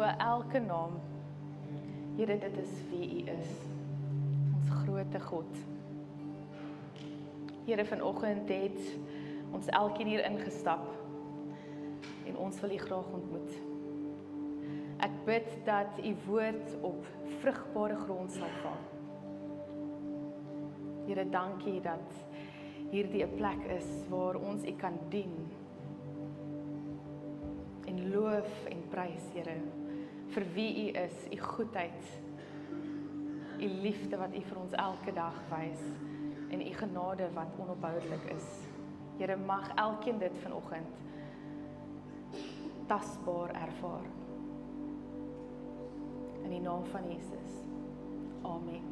elke naam. Here, dit is wie U is. Ons grote God. Here, vanoggend het ons elkeen hier ingestap en ons wil U graag ontmoet. Ek bid dat U woord op vrugbare grond sal val. Here, dankie dat hierdie 'n plek is waar ons U kan dien en loof en prys, Here, vir wie U is, U goedheid, U liefde wat U vir ons elke dag wys en U genade wat onophoudelik is. Here, mag elkeen dit vanoggend tasbaar ervaar. In die naam van Jesus. Amen.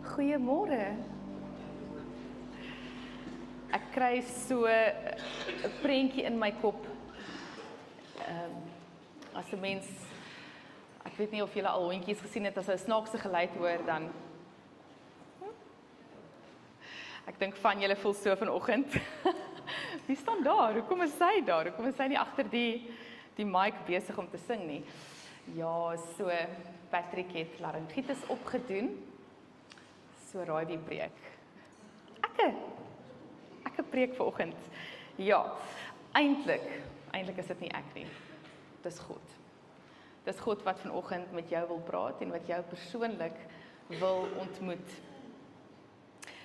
Goeiemôre. Ek kry so 'n prentjie in my kop. As 'n mens, ek weet nie of julle al hondjies gesien het, as hulle 'n snaakse geluid hoor, dan ek dink van julle voel so vanoggend. Wie staan daar? Hoekom is sy daar? Hoekom is sy nie agter die mic besig om te sing nie? Ja, so Patrick het laryngitis opgedoen. So raai wie preek. Ek preek vanoggend. Ja, eintlik is dit nie ek nie. Dis God. Dis God wat vanoggend met jou wil praat en wat jou persoonlik wil ontmoet.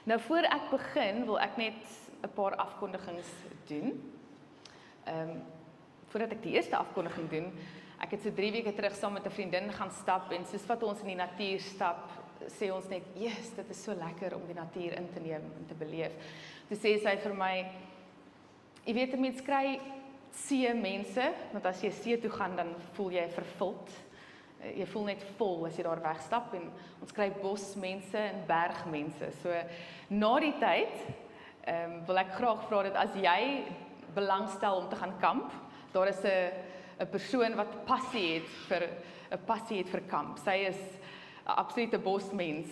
Nou voor ek begin, wil ek net 'n paar afkondigings doen. Voordat ek die eerste afkondiging doen, ek het so 3 weke terug saam met 'n vriendin gaan stap en soos wat ons in die natuur stap, sê ons net, "Yes, dit is so lekker om die natuur in te neem en te beleef." Toe sê sy vir my, "Jy weet, 'n mens kry see mense, want as jy see toe gaan, dan voel jy vervuld. Jy voel net vol as jy daar wegstap en ons kry bosmense en bergmense. So na die tyd wil ek graag vra dat as jy belangstel om te gaan kamp, daar is 'n persoon wat passie het vir kamp. Sy is 'n absolute bosmens.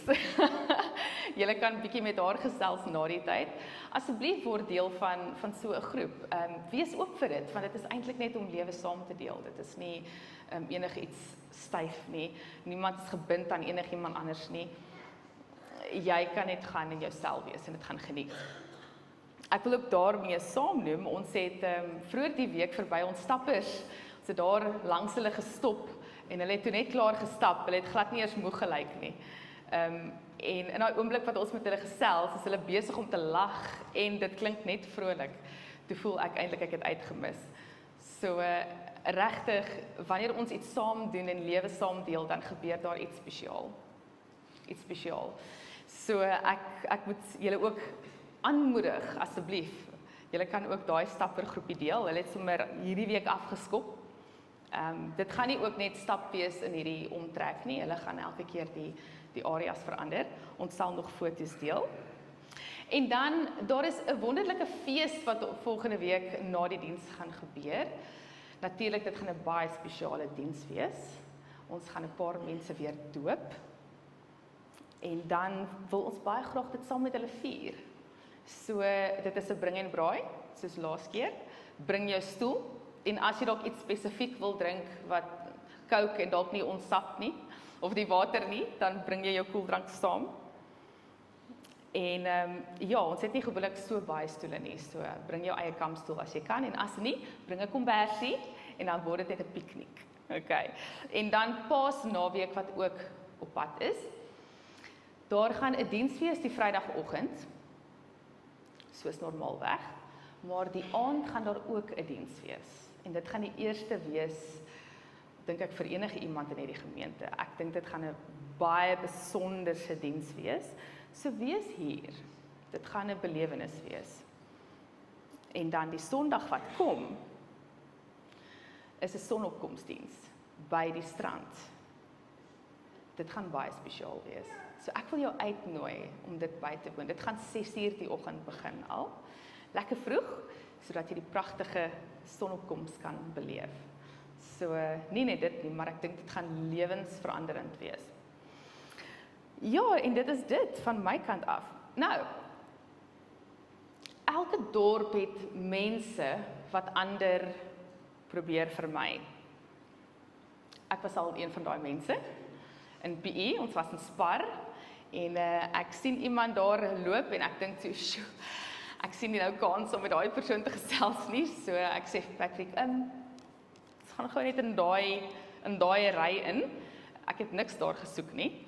Julle kan bietjie met haar gesels na die tyd. Asseblief word deel van so 'n groep. Wees oop vir dit, want dit is eintlik net om lewe saam te deel. Dit is nie enigiets styf nie. Niemand is gebind aan enigiemand anders nie. Jy kan net gaan in jouself wees en dit gaan geniet. Ek wil ook daarmee saamnoem, ons het vroeër die week verby ons stappers, ons het daar langs hulle gestop en hulle het toe net klaar gestap, hulle het glad nie eers moeg gelyk nie. En in daai oomblik wat ons met hulle gesels, is hulle besig om te lag en dit klink net vrolik. Toe voel ek eintlik ek het uitgemis. So regtig, wanneer ons iets saam doen en lewe saam deel, dan gebeur daar iets spesiaal. Iets spesiaal. So ek moet julle ook aanmoedig, asseblief. Julle kan ook daai stappergroepie deel. Hulle het sommer hierdie week afgeskop. Dit gaan nie ook net stap wees in hierdie omtrek nie. Hulle gaan elke keer die areas verander. Ons sal nog foto's deel. En dan, daar is 'n wonderlike fees wat volgende week na die diens gaan gebeur. Natuurlik, dit gaan 'n baie spesiale diens wees. Ons gaan 'n paar mense weer doop. En dan wil ons baie graag dit saam met hulle vier. So, dit is 'n bring en braai, soos laas keer. Bring jou stoel, en as jy dalk iets spesifiek wil drink, wat Coke en dalk nie ons sap nie, of die water nie, dan bring jy jou koeldrank saam. En ja, ons het nie gewoonlik so baie stoele nie, so bring jou eie kampstoel as jy kan, en as nie, bring 'n kombersie, en dan word dit net 'n piknik. Okay. En dan Paasnaweek wat ook op pad is. Daar gaan 'n diens wees die Vrydagoggend, soos normaalweg, maar die aand gaan daar ook 'n diens wees. En dit gaan die eerste wees, dink ek, vir enige iemand in hierdie gemeente. Ek dink dit gaan 'n baie besonderse diens wees. So wees hier. Dit gaan 'n belewenis wees. En dan die Sondag wat kom, is 'n sonopkomsdiens by die strand. Dit gaan baie spesiaal wees. So ek wil jou uitnooi om dit by te woon. Dit gaan 6:00 die oggend begin al. Lekker vroeg, sodat jy die pragtige sonopkoms kan beleef. So nie net dit nie, maar ek dink dit gaan lewensveranderend wees. Ja, en dit is dit van my kant af. Nou, elke dorp het mense wat ander probeer vermy. Ek was al een van daai mense in PE, ons was in Spar, en ek sien iemand daar loop, en ek dink so, sjoe, ek sien nie nou kans om met daai persoon te gesels nie, so ek sê vir Patrick, ons gaan gou net in daai ry in, ek het niks daar gesoek nie,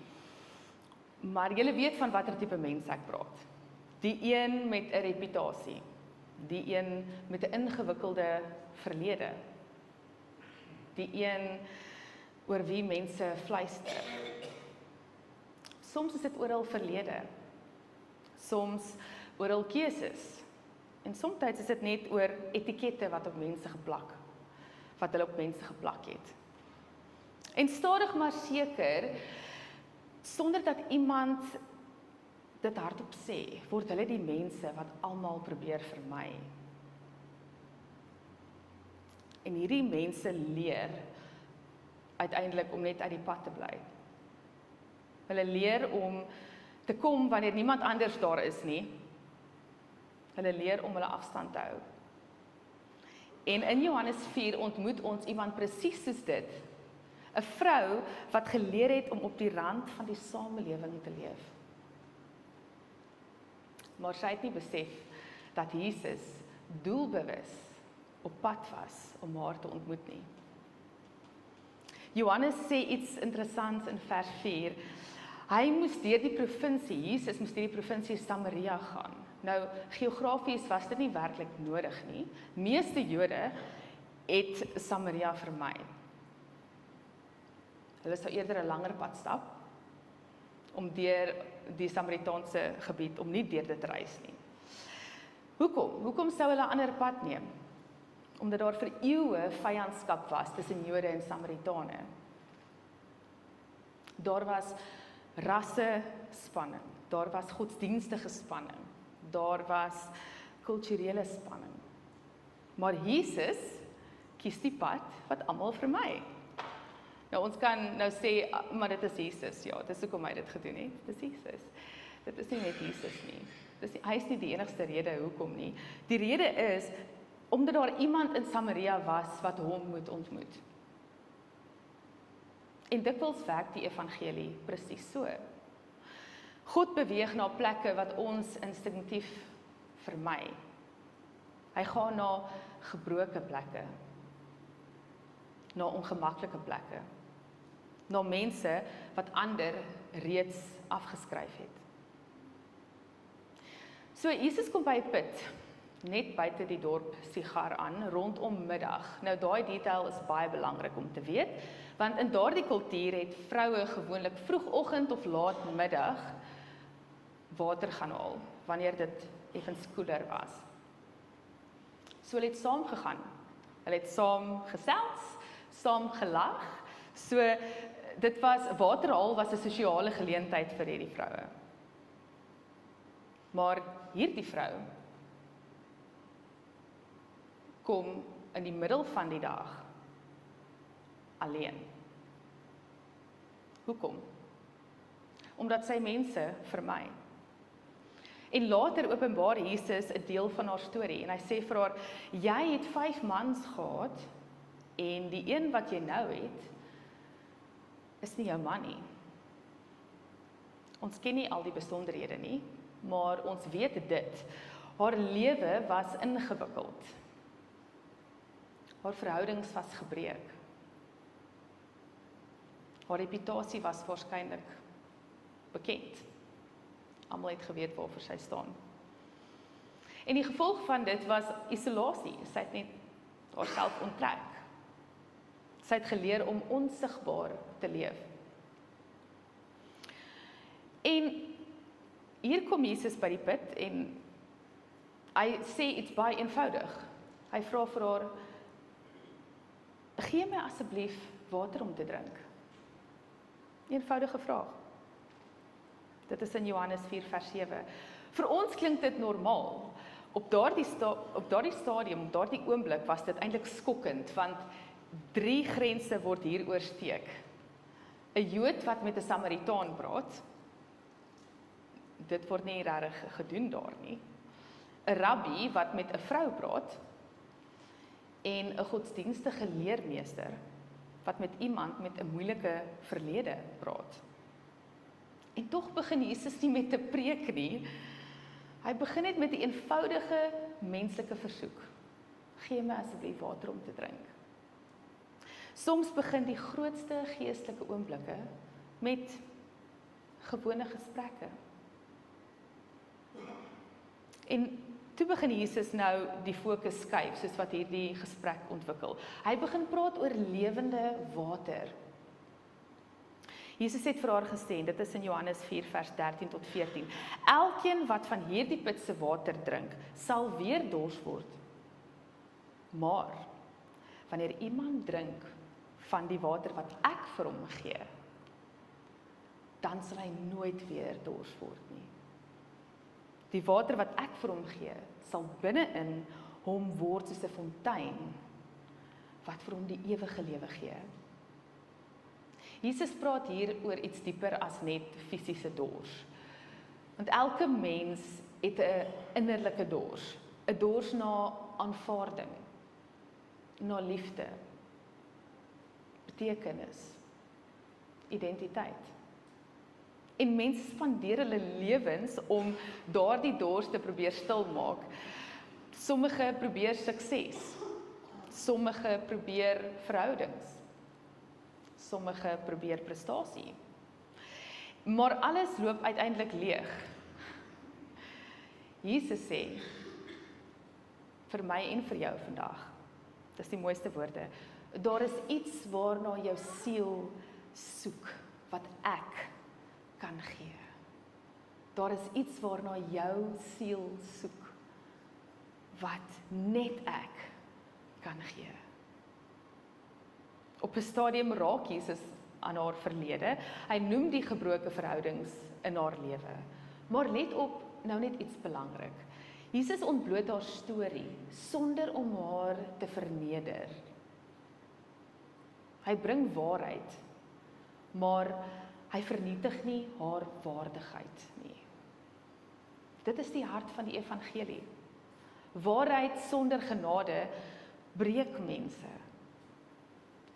maar julle weet van watter tipe mens ek praat. Die een met 'n reputasie, die een met 'n ingewikkelde verlede, die een oor wie mense fluister. Soms is dit oral verlede, soms oral keuses, en soms is dit net oor etikette wat op mense geplak, wat hulle op mense geplak het. En stadig maar seker, sonder dat iemand dit hardop sê, word hulle die mense wat almal probeer vermy. En hierdie mense leer uiteindelik om net uit die pad te bly. Hulle leer om te kom wanneer niemand anders daar is nie. Hulle leer om hulle afstand te hou. En in Johannes 4 ontmoet ons iemand presies soos dit. 'n Vrou wat geleer het om op die rand van die samelewing te leef. Maar sy het nie besef dat Jesus doelbewus op pad was om haar te ontmoet nie. Johannes sê iets interessants in vers 4. Hy moes deur die provinsie, Jesus moes deur die provinsie Samaria gaan. Nou, geografies was dit nie werklik nodig nie. Meeste Jode het Samaria vermy. Hulle sou eerder 'n langer pad stap om deur die Samaritaanse gebied, om nie deur dit te reis nie. Hoekom? Hoekom sou hulle 'n ander pad neem? Omdat daar vir eeue vyandskap was tussen Jode en Samaritane. Daar was rasse spanning, daar was godsdienstige spanning, daar was kulturele spanning. Maar Jesus kies die pad wat almal vermy. Nou ons kan nou sê, maar dit is Jesus, ja, dis hoekom hy dit gedoen het, dit is Jesus. Dit is nie net Jesus nie. Hy is nie die enigste rede hoekom nie. Die rede is, omdat daar iemand in Samaria was wat hom moet ontmoet. En dikwels werk die evangelie presies so. God beweeg na plekke wat ons instinktief vermy. Hy gaan na gebroke plekke, na ongemaklike plekke, na mense wat ander reeds afgeskryf het. So Jesus kom by 'n put, net buite die dorp Sigar aan, rondom middag. Nou daai detail is baie belangrik om te weet, want in daardie kultuur het vroue gewoonlik vroegoggend of laat middag water gaan haal, wanneer dit effens koeler was. So hulle het saam gegaan, hulle het saam gesels, saam gelag, so dit was, waterhaal was 'n sosiale geleentheid vir hierdie vroue. Maar hierdie vrou kom in die middel van die dag alleen. Hoekom? Omdat sy mense vermy. En later openbaar Jesus 'n deel van haar storie en hy sê vir haar, jy het 5 mans gehad en die een wat jy nou het, is nie jou man nie. Ons ken nie al die besonderhede nie, maar ons weet dit. Haar lewe was ingewikkeld. Haar verhoudings was gebreek. Haar reputasie was waarskynlik bekend. Almal het geweet waarvoor sy staan. En die gevolg van dit was isolasie. Sy het net haarself onttrek. Sy het geleer om onsigbaar te leef. En hier kom Jesus by die put en hy sê iets baie eenvoudig. Hy vra vir haar, gee my asseblief water om te drink. Eenvoudige vraag. Dit is in Johannes 4 vers 7. Vir ons klink dit normaal. Op daardie stadium, op daardie oomblik was dit eintlik skokkend, want 3 grense word hier oorsteek. 'n Jood wat met 'n Samaritaan praat, dit word nie regtig gedoen daar nie. 'n Rabbi wat met 'n vrou praat, en 'n godsdienstige leermeester wat met iemand met 'n moeilike verlede praat. En tog begin Jesus nie met 'n preek nie. Hy begin net met 'n eenvoudige menslike versoek. Gee my asseblief water om te drink. Soms begin die grootste geestelike oomblikke met gewone gesprekke. En toe begin Jesus nou die fokus skuif, soos wat hierdie gesprek ontwikkel. Hy begin praat oor lewende water. Jesus het vir haar gesê, dit is in Johannes 4 vers 13 tot 14, elkeen wat van hierdie put se water drink, sal weer dors word. Maar, wanneer iemand drink van die water wat ek vir hom gee, dan sal hy nooit weer dors word nie. Die water wat ek vir hom gee, sal binne-in hom word soos 'n fontein, wat vir hom die ewige lewe gee. Jesus praat hier oor iets dieper as net fisiese dors. Want elke mens het 'n innerlike dors, 'n dors na aanvaarding, na liefde, betekenis, identiteit. En mense spandeer hulle lewens om daardie dors te probeer stilmaak. Sommige probeer sukses, sommige probeer verhoudings, sommige probeer prestasie. Maar alles loop uiteindelik leeg. Jesus sê, vir my en vir jou vandag, dis die mooiste woorde, daar is iets waarna jou siel soek, wat ek kan gee. Daar is iets waarna jou siel soek, wat net ek kan gee. Op 'n stadium raak Jesus aan haar verlede. Hy noem die gebroke verhoudings in haar lewe. Maar let op, nou net iets belangrik. Jesus ontbloot haar storie sonder om haar te verneder. Hy bring waarheid, maar hy vernietig nie haar waardigheid nie. Dit is die hart van die evangelie. Waarheid sonder genade breek mense.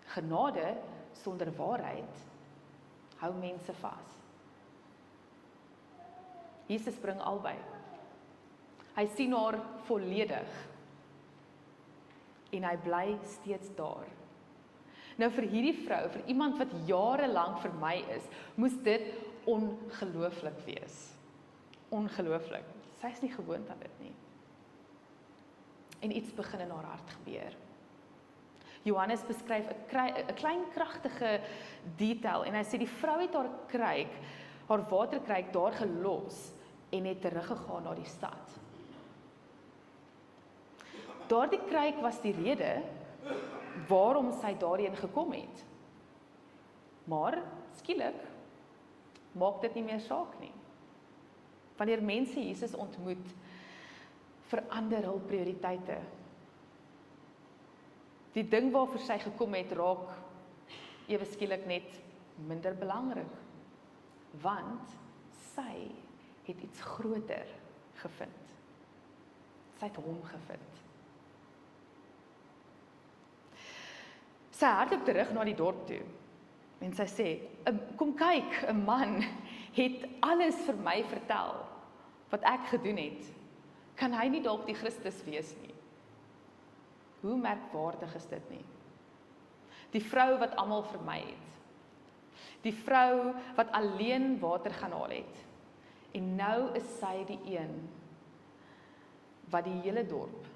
Genade sonder waarheid hou mense vas. Jesus bring albei. Hy sien haar volledig en hy bly steeds daar. Nou vir hierdie vrou, vir iemand wat jare lank vir my is, moes dit ongelooflik wees. Ongelooflik. Sy is nie gewoond aan dit nie. En iets begin in haar hart gebeur. Johannes beskryf 'n klein kragtige detail en hy sê die vrou het haar waterkruik daar gelos en het teruggegaan na die stad. Daardie kruik was die rede waarom sy daarheen gekom het. Maar skielik maak dit nie meer saak nie. Wanneer mense Jesus ontmoet, verander hul prioriteite. Die ding waarvoor sy gekom het, raak ewe skielik net minder belangrik, want sy het iets groter gevind. Sy het hom gevind. Sy hardloop terug na die dorp toe en sy sê, kom kyk, 'n man het alles vir my vertel wat ek gedoen het. Kan hy nie dalk die Christus wees nie? Hoe merkwaardig is dit nie? Die vrou wat almal vermy het. Die vrou wat alleen water gaan haal het. En nou is sy die een wat die hele dorp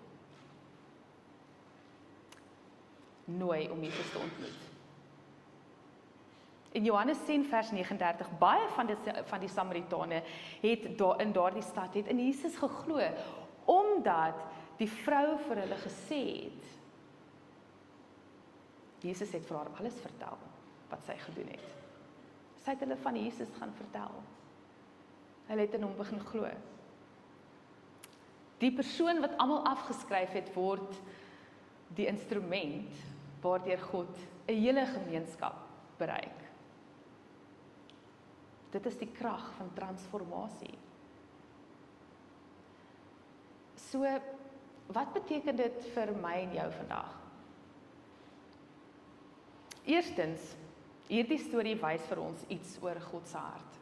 nooi om Jesus te ontmoet. In Johannes 10 vers 39, baie van die Samaritane het in daardie stad het in Jesus geglo, omdat die vrou vir hulle gesê het, Jesus het vir haar alles vertel wat sy gedoen het. Sy het hulle van Jesus gaan vertel. Hulle het in hom begin glo. Die persoon wat almal afgeskryf het, word die instrument waardeur God 'n hele gemeenskap bereik. Dit is die krag van transformasie. So, wat beteken dit vir my en jou vandag? Eerstens, hierdie storie wys vir ons iets oor God se hart.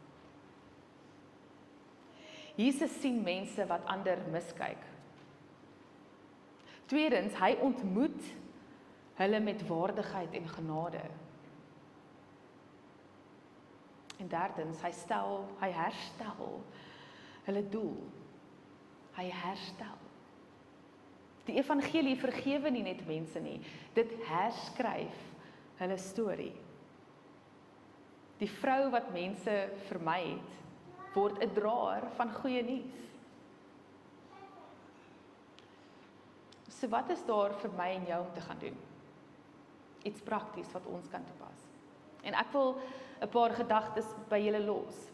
Jesus sien mense wat ander miskyk. Tweedens, hy ontmoet hulle met waardigheid en genade. En derdens, hy herstel hulle doel. Hy herstel. Die evangelie vergewe nie net mense nie, dit herskryf hulle storie. Die vrou wat mense vermy het, word 'n draer van goeie nuus. So wat is daar vir my en jou om te gaan doen? Iets prakties wat ons kan toepas. En ek wil 'n paar gedagtes by julle los.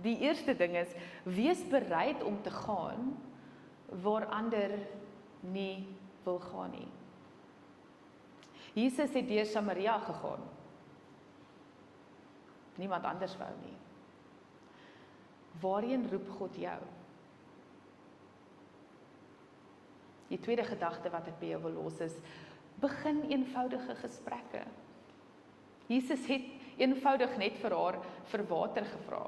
Die eerste ding is, wees bereid om te gaan waar ander nie wil gaan nie. Jesus het deur Samaria gegaan. Niemand anders wou nie. Waarheen roep God jou? Die tweede gedagte wat ek by jou wil los is, begin eenvoudige gesprekke. Jesus het eenvoudig net vir haar vir water gevra.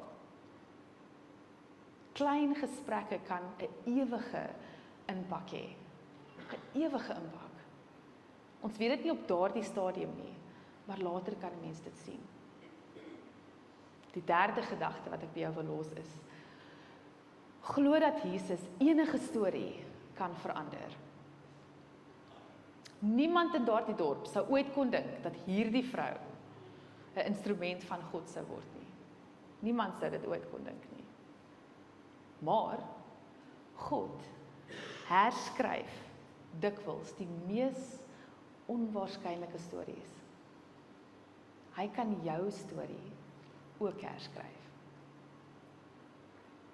Klein gesprekke kan 'n ewige impak hê. 'n Ewige impak. Ons weet dit nie op daardie stadium nie, maar later kan mense dit sien. Die derde gedagte wat ek by jou wil los is, glo dat Jesus enige storie kan verander. Niemand in daardie dorp sou ooit kon dink dat hierdie vrou 'n instrument van God sou word nie. Niemand sou dit ooit kon dink nie. Maar God herskryf dikwels die mees onwaarskynlike stories. Hy kan jou storie ook herskryf.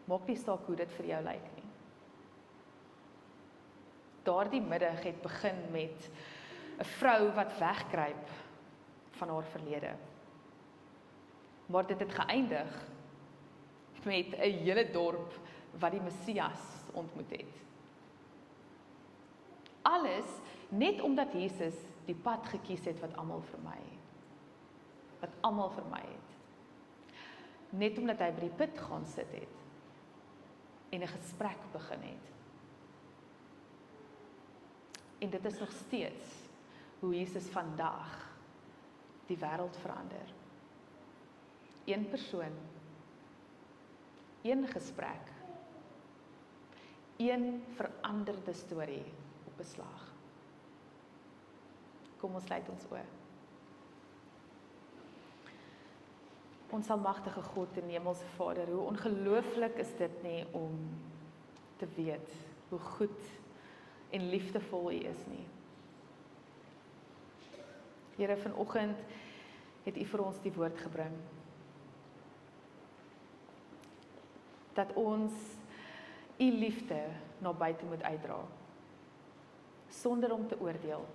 Maak nie saak hoe dit vir jou lyk nie. Daardie middag het begin met 'n vrou wat wegkruip van haar verlede. Maar dit het geëindig met 'n hele dorp wat die Messias ontmoet het. Alles net omdat Jesus die pad gekies het wat almal vermy het. Net omdat hy by die put gaan sit het en 'n gesprek begin het. En dit is nog steeds hoe Jesus vandag die wêreld verander. Een persoon, een gesprek, een veranderde storie op 'n slag. Kom ons sluit ons oë. Ons almagtige God en Hemelse Vader, hoe ongelooflik is dit nie om te weet hoe goed en liefdevol U is nie. Here, vanoggend het U vir ons die woord gebring. Dat ons U liefde na buite moet uitdra, sonder om te oordeel.